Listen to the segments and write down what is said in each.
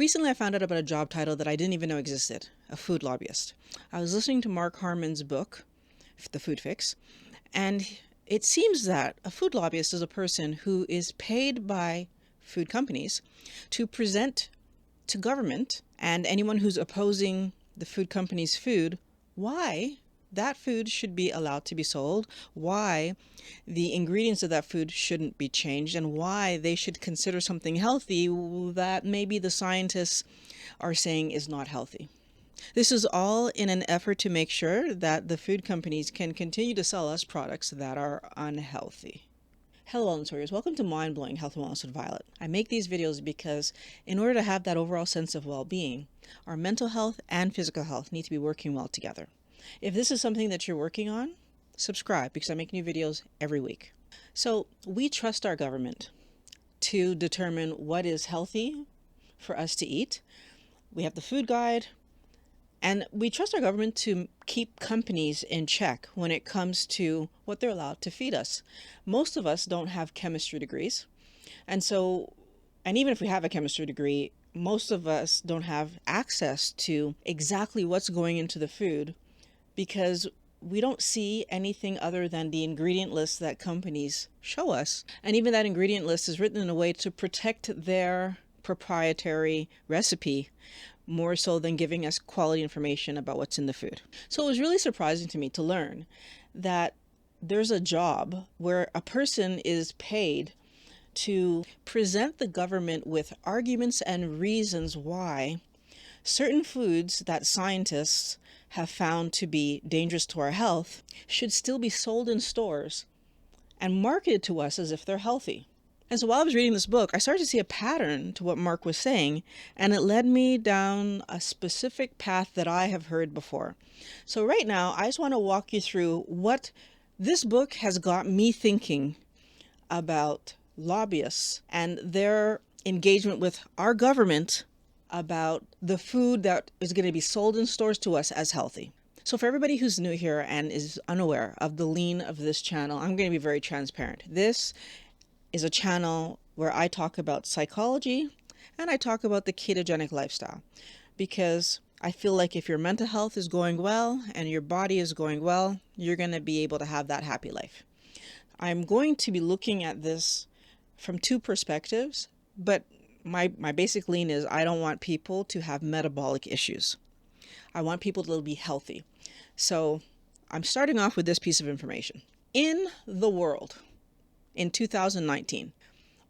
Recently, I found out about a job title that I didn't even know existed, a food lobbyist. I was listening to Mark Harmon's book, The Food Fix, and it seems that a food lobbyist is a person who is paid by food companies to present to government and anyone who's opposing the food company's food why that food should be allowed to be sold, why the ingredients of that food shouldn't be changed, and why they should consider something healthy that maybe the scientists are saying is not healthy. This is all in an effort to make sure that the food companies can continue to sell us products that are unhealthy. Hello, wellness warriors. Welcome to Mind Blowing Health and Wellness with Violet. I make these videos because in order to have that overall sense of well-being, our mental health and physical health need to be working well together. If this is something that you're working on, subscribe because I make new videos every week. So we trust our government to determine what is healthy for us to eat. We have the food guide, and we trust our government to keep companies in check when it comes to what they're allowed to feed us. Most of us don't have chemistry degrees. And even if we have a chemistry degree, most of us don't have access to exactly what's going into the food because we don't see anything other than the ingredient list that companies show us. And even that ingredient list is written in a way to protect their proprietary recipe more so than giving us quality information about what's in the food. So it was really surprising to me to learn that there's a job where a person is paid to present the government with arguments and reasons why certain foods that scientists have found to be dangerous to our health should still be sold in stores and marketed to us as if they're healthy. And so while I was reading this book, I started to see a pattern to what Mark was saying, and it led me down a specific path that I have heard before. So right now, I just want to walk you through what this book has got me thinking about lobbyists and their engagement with our government about the food that is going to be sold in stores to us as healthy. So for everybody who's new here and is unaware of the lean of this channel, I'm going to be very transparent. This is a channel where I talk about psychology and I talk about the ketogenic lifestyle, because I feel like if your mental health is going well and your body is going well, you're going to be able to have that happy life. I'm going to be looking at this from two perspectives, but my basic lean is I don't want people to have metabolic issues. I want people to be healthy. So I'm starting off with this piece of information. In the world, in 2019,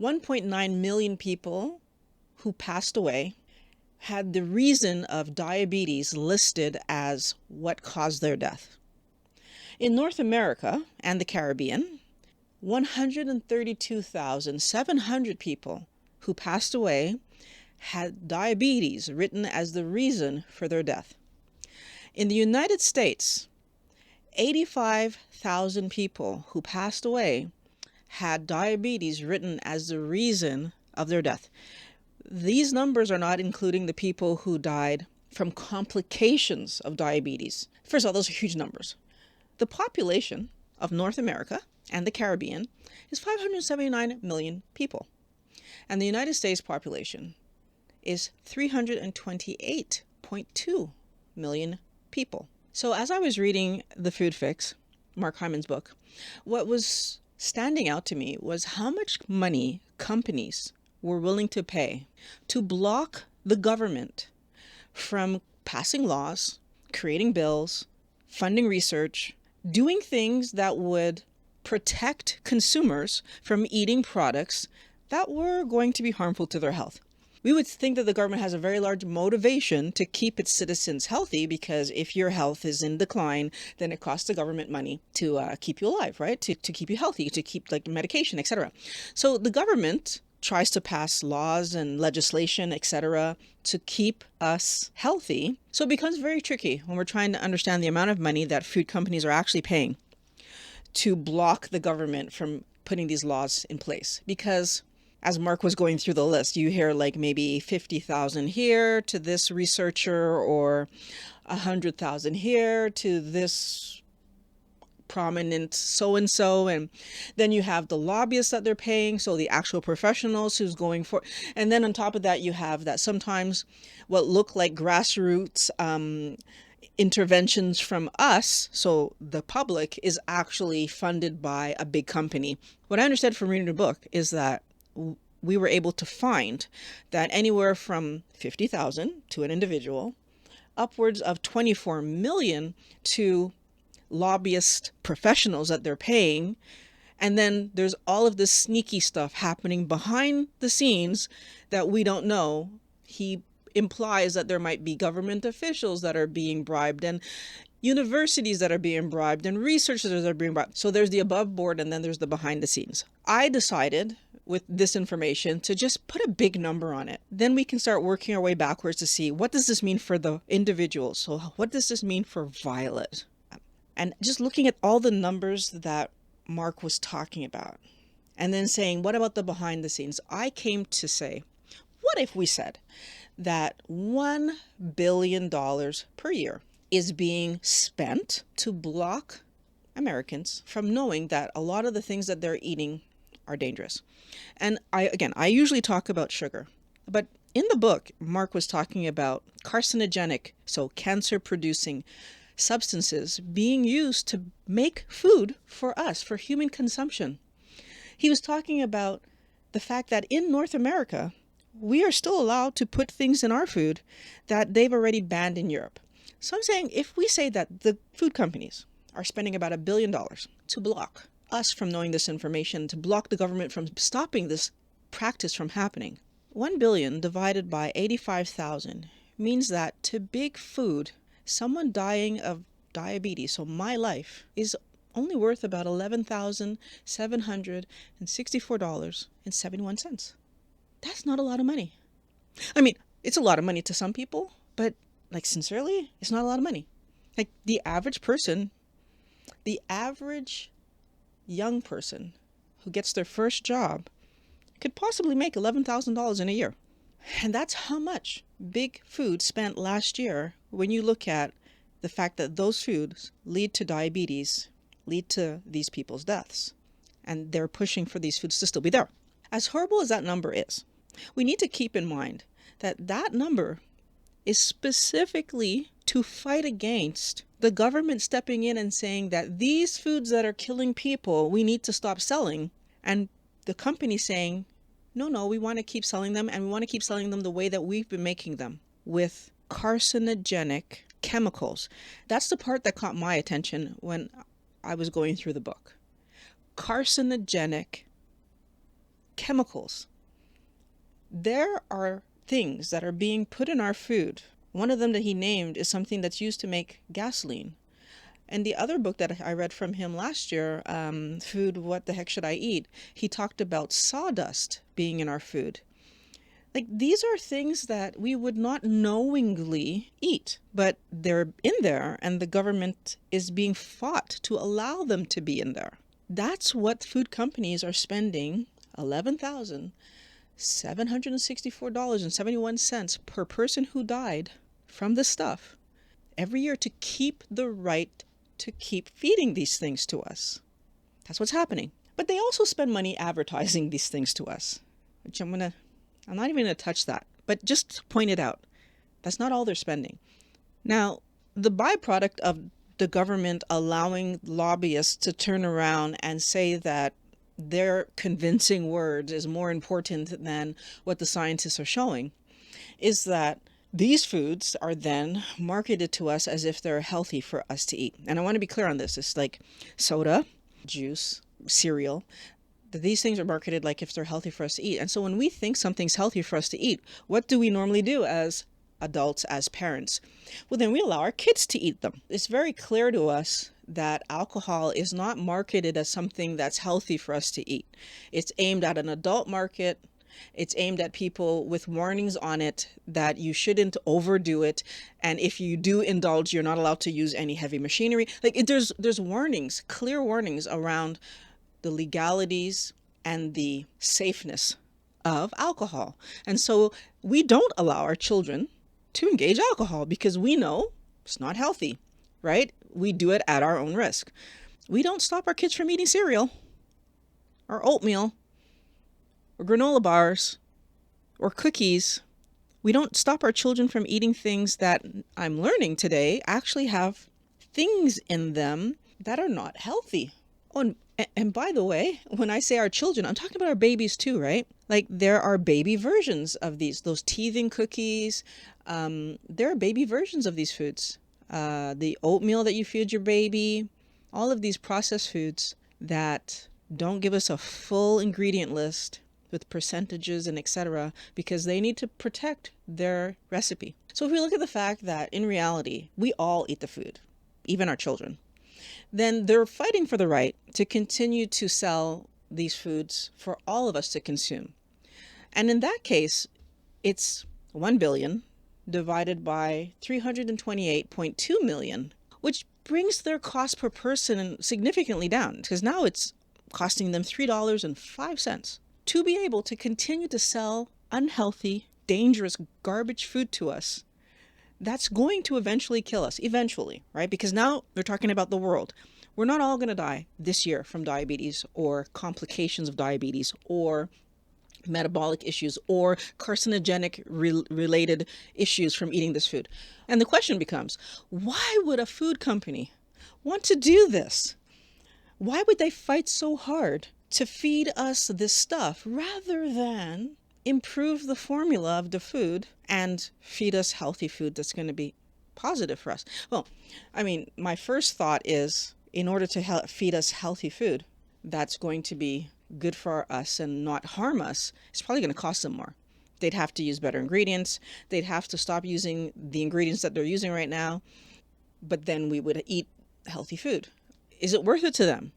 1.9 million people who passed away had the reason of diabetes listed as what caused their death. In North America and the Caribbean, 132,700 people who passed away had diabetes written as the reason for their death. In the United States, 85,000 people who passed away had diabetes written as the reason of their death. These numbers are not including the people who died from complications of diabetes. First of all, those are huge numbers. The population of North America and the Caribbean is 579 million people. And the United States population is 328.2 million people. So as I was reading The Food Fix, Mark Hyman's book, what was standing out to me was how much money companies were willing to pay to block the government from passing laws, creating bills, funding research, doing things that would protect consumers from eating products that were going to be harmful to their health. We would think that the government has a very large motivation to keep its citizens healthy, because if your health is in decline, then it costs the government money to keep you alive, right? To keep you healthy, to keep like medication, etc. So the government tries to pass laws and legislation, etc., to keep us healthy. So it becomes very tricky when we're trying to understand the amount of money that food companies are actually paying to block the government from putting these laws in place. Because as Mark was going through the list, you hear like maybe 50,000 here to this researcher, or 100,000 here to this prominent so and so, and then you have the lobbyists that they're paying, so the actual professionals who's going for, and then on top of that you have that sometimes what look like grassroots interventions from us, so the public, is actually funded by a big company. What I understood from reading the book is that we were able to find that anywhere from 50,000 to an individual, upwards of 24 million to lobbyist professionals that they're paying. And then there's all of this sneaky stuff happening behind the scenes that we don't know. He implies that there might be government officials that are being bribed, and universities that are being bribed, and researchers that are being bribed. So there's the above board, and then there's the behind the scenes. I decided with this information to just put a big number on it. Then we can start working our way backwards to see, what does this mean for the individuals? So what does this mean for Violet? And just looking at all the numbers that Mark was talking about, and then saying, what about the behind the scenes? I came to say, what if we said that $1 billion per year is being spent to block Americans from knowing that a lot of the things that they're eating are dangerous? And I usually talk about sugar, but in the book, Mark was talking about carcinogenic, so cancer-producing substances being used to make food for us, for human consumption. He was talking about the fact that in North America, we are still allowed to put things in our food that they've already banned in Europe. So I'm saying, if we say that the food companies are spending about $1 billion to block us from knowing this information, to block the government from stopping this practice from happening, 1 billion divided by 85,000 means that to big food, someone dying of diabetes, so my life, is only worth about $11,764.71. That's not a lot of money. I mean, it's a lot of money to some people, but like, sincerely, it's not a lot of money. Like, the average person, the average young person who gets their first job could possibly make $11,000 in a year. And that's how much big food spent last year when you look at the fact that those foods lead to diabetes, lead to these people's deaths. And they're pushing for these foods to still be there. As horrible as that number is, we need to keep in mind that that number is specifically to fight against the government stepping in and saying that these foods that are killing people, we need to stop selling. And the company saying, no, we want to keep selling them, and we want to keep selling them the way that we've been making them, with carcinogenic chemicals. That's the part that caught my attention when I was going through the book. Carcinogenic chemicals. There are things that are being put in our food. One of them that he named is something that's used to make gasoline. And the other book that I read from him last year, Food, What the Heck Should I Eat? He talked about sawdust being in our food. Like, these are things that we would not knowingly eat, but they're in there, and the government is being fought to allow them to be in there. That's what food companies are spending $11,764.71 per person who died from this stuff every year, to keep the right to keep feeding these things to us. That's what's happening. But they also spend money advertising these things to us, which I'm not even going to touch that, but just to point it out. That's not all they're spending. Now, the byproduct of the government allowing lobbyists to turn around and say that their convincing words is more important than what the scientists are showing is that these foods are then marketed to us as if they're healthy for us to eat. And I want to be clear on this. It's like soda, juice, cereal. These things are marketed like if they're healthy for us to eat. And so when we think something's healthy for us to eat, what do we normally do as adults, as parents? Well, then we allow our kids to eat them. It's very clear to us that alcohol is not marketed as something that's healthy for us to eat. It's aimed at an adult market. It's aimed at people with warnings on it that you shouldn't overdo it. And if you do indulge, you're not allowed to use any heavy machinery. There's warnings, clear warnings around the legalities and the safeness of alcohol. And so we don't allow our children to engage alcohol because we know it's not healthy, right? We do it at our own risk. We don't stop our kids from eating cereal or oatmeal or granola bars or cookies. We don't stop our children from eating things that I'm learning today actually have things in them that are not healthy. Oh, and by the way, when I say our children, I'm talking about our babies too, right? Like there are baby versions of those teething cookies. There are baby versions of these foods. The oatmeal that you feed your baby, all of these processed foods that don't give us a full ingredient list with percentages and etc. because they need to protect their recipe. So if we look at the fact that in reality, we all eat the food, even our children, then they're fighting for the right to continue to sell these foods for all of us to consume. And in that case, it's 1 billion divided by 328.2 million, which brings their cost per person significantly down because now it's costing them $3.05 to be able to continue to sell unhealthy, dangerous, garbage food to us. That's going to eventually kill us, eventually, right? Because now we're talking about the world. We're not all going to die this year from diabetes or complications of diabetes or metabolic issues or carcinogenic related issues from eating this food. And the question becomes, why would a food company want to do this? Why would they fight so hard to feed us this stuff rather than improve the formula of the food and feed us healthy food that's going to be positive for us? Well, I mean, my first thought is in order to feed us healthy food that's going to be good for us and not harm us, it's probably going to cost them more. They'd have to use better ingredients. They'd have to stop using the ingredients that they're using right now. But then we would eat healthy food. Is it worth it to them?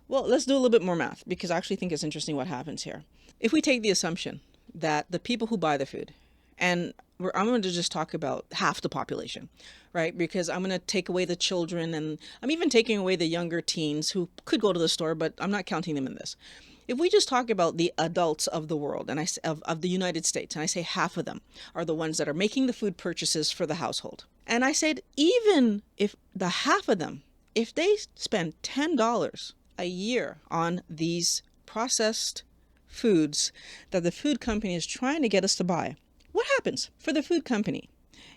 Well, let's do a little bit more math because I actually think it's interesting what happens here. If we take the assumption that the people who buy the food, and I'm going to just talk about half the population, right? Because I'm going to take away the children and I'm even taking away the younger teens who could go to the store, but I'm not counting them in this. If we just talk about the adults of the world and of the United States, and I say half of them are the ones that are making the food purchases for the household. And I said, even if the half of them, if they spend $10 a year on these processed foods that the food company is trying to get us to buy, what happens for the food company?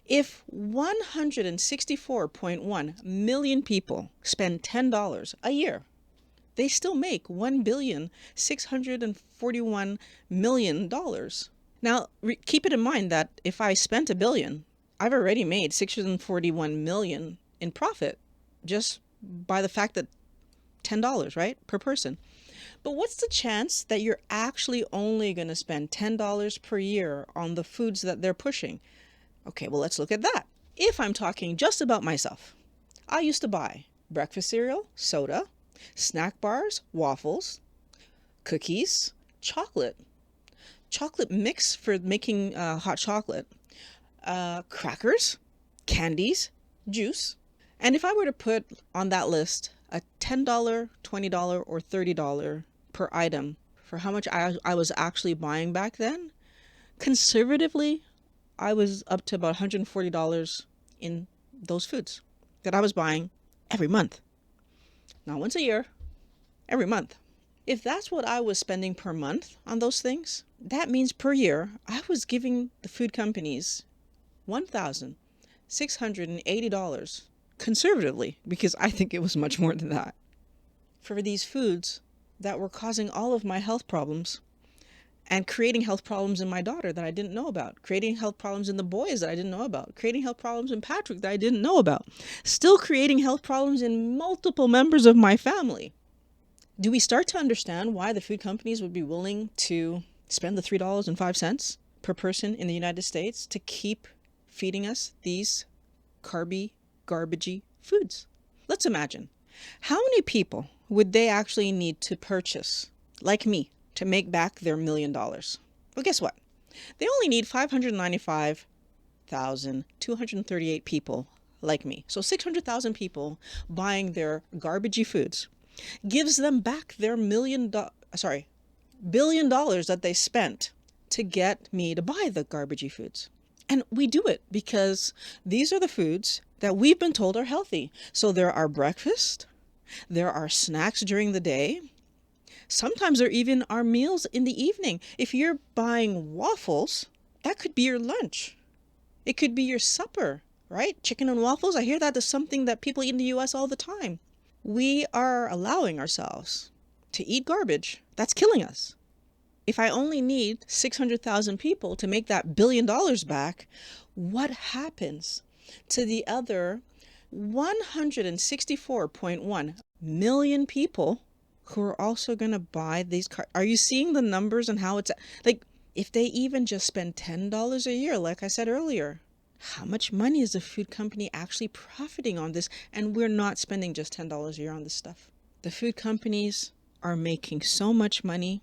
If 164.1 million people spend $10 a year, they still make $1,641,000,000. Now, keep it in mind that if I spent $1 billion, I've already made $641 million in profit just by the fact that $10, right, per person. But what's the chance that you're actually only going to spend $10 per year on the foods that they're pushing? Okay, well, let's look at that. If I'm talking just about myself, I used to buy breakfast cereal, soda, snack bars, waffles, cookies, chocolate mix for making hot chocolate, crackers, candies, juice. And if I were to put on that list a $10, $20, or $30 per item for how much I was actually buying back then, conservatively, I was up to about $140 in those foods that I was buying every month. Not once a year, every month. If that's what I was spending per month on those things, that means per year I was giving the food companies $1,680 conservatively, because I think it was much more than that, for these foods that were causing all of my health problems and creating health problems in my daughter that I didn't know about, creating health problems in the boys that I didn't know about, creating health problems in Patrick that I didn't know about, still creating health problems in multiple members of my family. Do we start to understand why the food companies would be willing to spend the $3.05 per person in the United States to keep feeding us these carby, garbagey foods? Let's imagine, how many people would they actually need to purchase, like me, to make back their $1 million? Well, guess what? They only need 595,238 people like me. So 600,000 people buying their garbagey foods gives them back their $1 billion that they spent to get me to buy the garbagey foods. And we do it because these are the foods that we've been told are healthy. So they're our breakfast, There are snacks during the day. Sometimes there even are meals in the evening. If you're buying waffles, that could be your lunch. It could be your supper, right? Chicken and waffles. I hear that is something that people eat in the US all the time. We are allowing ourselves to eat garbage. That's killing us. If I only need 600,000 people to make that $1 billion back, what happens to the other 164.1 million people who are also going to buy these cars? Are you seeing the numbers and how it's like, if they even just spend $10 a year, like I said earlier, how much money is the food company actually profiting on this? And we're not spending just $10 a year on this stuff. The food companies are making so much money,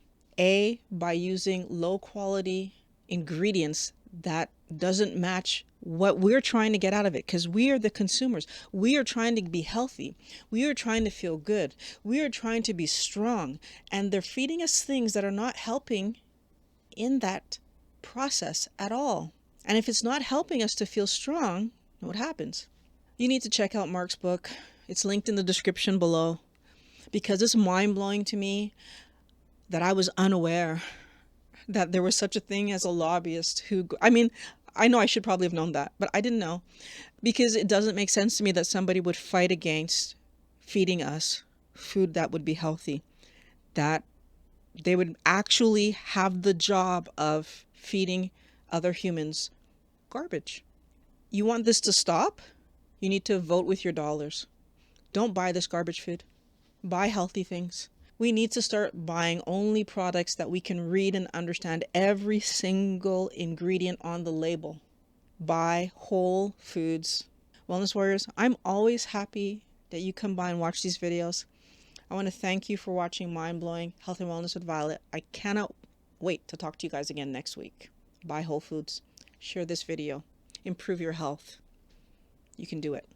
by using low quality ingredients that doesn't match what we're trying to get out of it, because we are the consumers. We are trying to be healthy. We are trying to feel good. We are trying to be strong. And they're feeding us things that are not helping in that process at all. And if it's not helping us to feel strong, what happens? You need to check out Mark's book. It's linked in the description below, because it's mind-blowing to me that I was unaware that there was such a thing as a lobbyist who, I mean, I know I should probably have known that, but I didn't know, because it doesn't make sense to me that somebody would fight against feeding us food that would be healthy, that they would actually have the job of feeding other humans garbage. You want this to stop? You need to vote with your dollars. Don't buy this garbage food. Buy healthy things. We need to start buying only products that we can read and understand every single ingredient on the label. Buy whole foods. Wellness Warriors, I'm always happy that you come by and watch these videos. I want to thank you for watching Mind Blowing Health and Wellness with Violet. I cannot wait to talk to you guys again next week. Buy whole foods. Share this video. Improve your health. You can do it.